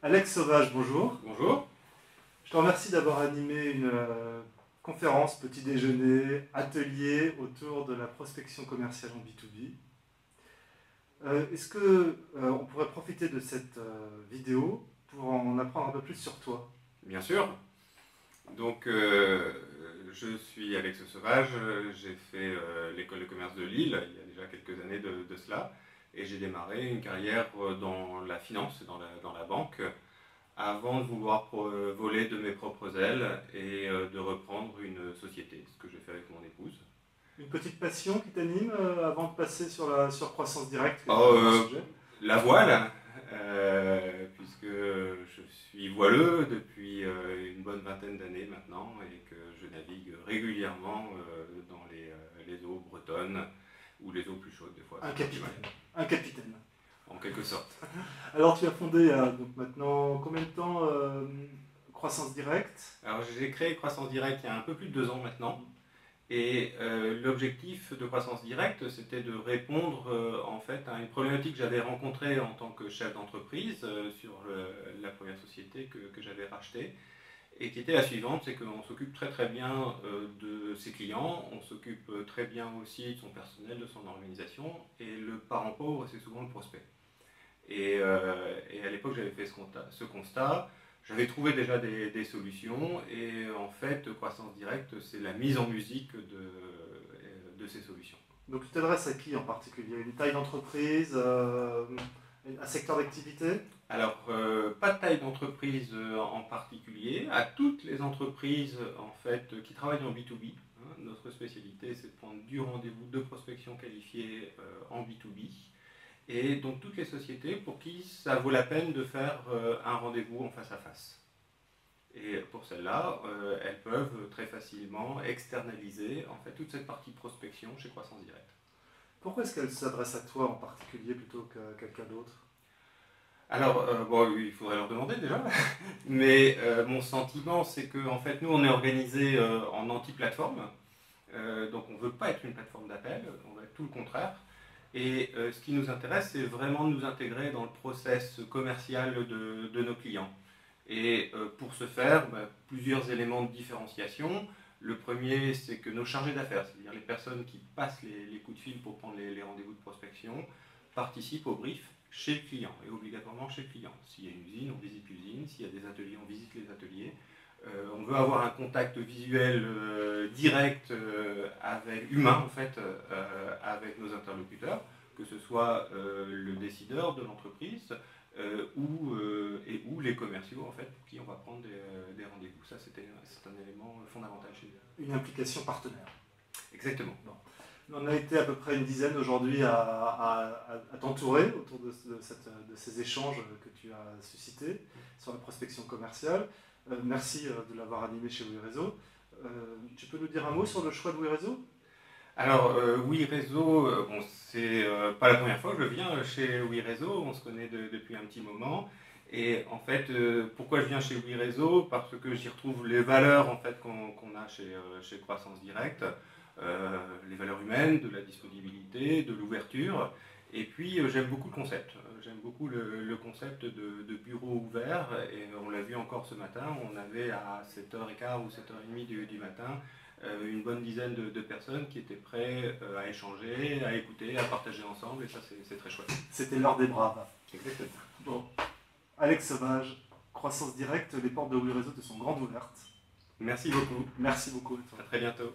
Alex Sauvage, bonjour. Bonjour. Je te remercie d'avoir animé une conférence, petit déjeuner, atelier autour de la prospection commerciale en B2B. Est-ce que on pourrait profiter de cette vidéo pour en apprendre un peu plus sur toi? Bien sûr. Donc, je suis Alex Sauvage, j'ai fait l'école de commerce de Lille il y a déjà quelques années de cela, et j'ai démarré une carrière dans la finance, dans la banque, avant de vouloir voler de mes propres ailes et de reprendre une société, ce que j'ai fait avec mon épouse. Une petite passion qui t'anime avant de passer sur Croissance Directe, qui est Oh, un grand sujet? la voile, puisque je suis voileux depuis une bonne vingtaine d'années maintenant et que je navigue régulièrement dans les eaux bretonnes ou les eaux plus chaudes des fois. Un capitaine. Un capitaine. En quelque sorte. Alors tu as fondé donc maintenant combien de temps Croissance Directe? Alors j'ai créé Croissance Directe il y a un peu plus de 2 ans maintenant. Et l'objectif de Croissance Directe, c'était de répondre en fait à une problématique que j'avais rencontrée en tant que chef d'entreprise sur la première société que j'avais rachetée, et qui était la suivante, c'est qu'on s'occupe très très bien de ses clients, on s'occupe très bien aussi de son personnel, de son organisation, et le parent pauvre, c'est souvent le prospect. Et à l'époque, j'avais fait ce constat. J'avais trouvé déjà des solutions et en fait, Croissance Directe, c'est la mise en musique de ces solutions. Donc tu t'adresses à qui en particulier? Une taille d'entreprise, un secteur d'activité? Alors, pas de taille d'entreprise en particulier, à toutes les entreprises en fait qui travaillent en B2B. Hein, notre spécialité, c'est de prendre du rendez-vous de prospection qualifiée en B2B. Et donc toutes les sociétés pour qui ça vaut la peine de faire un rendez-vous en face à face. Et pour celles-là, elles peuvent très facilement externaliser en fait toute cette partie prospection chez Croissance Directe. Pourquoi est-ce qu'elle s'adresse à toi en particulier plutôt qu'à quelqu'un d'autre? Alors, bon, il faudrait leur demander déjà, mais mon sentiment, c'est que en fait, nous, on est organisé en anti-plateforme, donc on ne veut pas être une plateforme d'appel, on va être tout le contraire. Et ce qui nous intéresse, c'est vraiment de nous intégrer dans le process commercial de nos clients. Et pour ce faire, plusieurs éléments de différenciation. Le premier, c'est que nos chargés d'affaires, c'est-à-dire les personnes qui passent les coups de fil pour prendre les rendez-vous de prospection, participent au brief chez le client, et obligatoirement chez le client. S'il y a une usine, on visite l'usine. S'il y a des ateliers, on visite les ateliers. On veut avoir un contact visuel direct, humain en fait, avec nos interlocuteurs, que ce soit le décideur de l'entreprise ou les commerciaux en fait, pour qui on va prendre des rendez-vous. Ça, c'est un élément fondamental chez nous. Une implication partenaire. Exactement. Bon. On a été à peu près une dizaine aujourd'hui à t'entourer autour de ces échanges que tu as suscités sur la prospection commerciale. Merci de l'avoir animé chez WeRéseau. Tu peux nous dire un mot sur le choix de WeRéseau? Alors, WeRéseau, bon, c'est pas la première fois que je viens chez WeRéseau, on se connaît depuis un petit moment. Et en fait, pourquoi je viens chez WeRéseau? Parce que j'y retrouve les valeurs en fait, qu'on a chez Croissance Directe, les valeurs humaines, de la disponibilité, de l'ouverture. Et puis, j'aime beaucoup le concept. J'aime beaucoup le concept de bureau ouvert. Et on l'a vu encore ce matin, on avait à 7h15 ou 7h30 du matin une bonne dizaine de personnes qui étaient prêtes à échanger, à écouter, à partager ensemble. Et ça, c'est très chouette. C'était l'heure des braves. Exactement. Bon. Alex Sauvage, Croissance Directe, les portes de WeRéseau te sont grandes ouvertes. Merci beaucoup. Merci beaucoup à toi. À très bientôt.